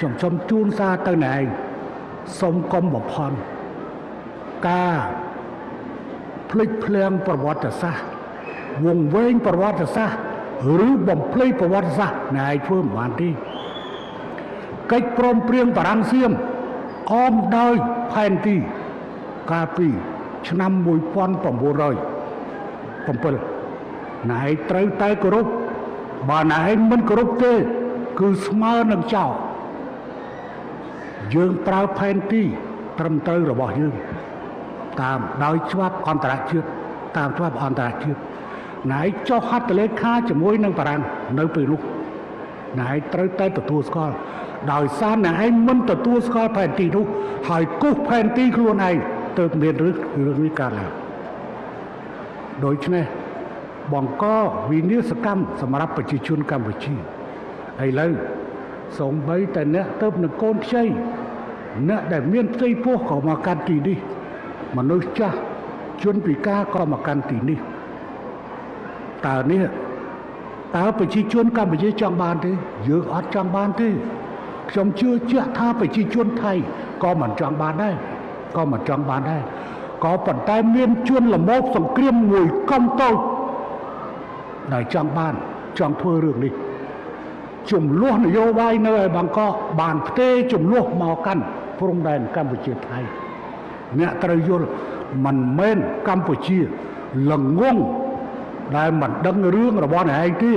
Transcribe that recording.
ខ្ញុំជូនសារទៅណែឯងសូមកុំបំផន់ការភ្លេចភ្លាំងប្រវត្តិសាស្ត្រវង្វេងប្រវត្តិសាស្ត្រឬបំភ្លៃប្រវត្តិសាស្ត្រណែឯងធ្វើមិនបានទេកិច្ចព្រមព្រៀងបារាំងសៀមអមដោយផែនទីកាលពីឆ្នាំ1907ណែឯងត្រូវតែគោរពបើណែឯងមិនគោរពទេគឺស្មើនឹងចោលយើងប្រើផែនទីត្រឹមត្រូវរបស់យើងតាមដោយច្បាប់អន្តរជាតិតាមច្បាប់អន្តរជាតិណែឯងចុះហត្ថលេខាជាមួយនឹងបារាំងនៅពេលនោះណែឯងត្រូវតែទទួលស្គាល់ដោយសារណែឯងមិនទទួលស្គាល់ផែនទីនោះហើយគូសផែនទីខ្លួនឯងទើបមានរឿងនេះកើតឡើងដូច្នេះបង្កវិនាសកម្មសម្រាប់ប្រជាជនកម្ពុជាឥឡូវសូម្បីតែអ្នកទៅនឹងកូនខ្ចីអ្នកដែលមានផ្ទៃពោះក៏មកកាន់ទីនេះមនុស្សចាស់ជនពិការក៏មកកាន់ទីនេះតើប្រជាជនកម្ពុជាចង់បានទេយើងអត់ចង់បានទេខ្ញុំជឿជាក់ថាប្រជាជនថៃក៏មិនចង់បានដែរក៏ប៉ុន្តែមានជនល្មោបសង្គ្រាមមួយកុំតូចដែលចង់ធ្វើរឿងនេះចំនួននយោបាយនៅឯបាងកកបានផ្ទេរចំនួនមកកាន់ព្រំដែនកម្ពុជាថៃអ្នកត្រូវយល់មិនមែនកម្ពុជាល្ងងដែលមិនដឹងរឿងរបស់អ្នកឯងទេ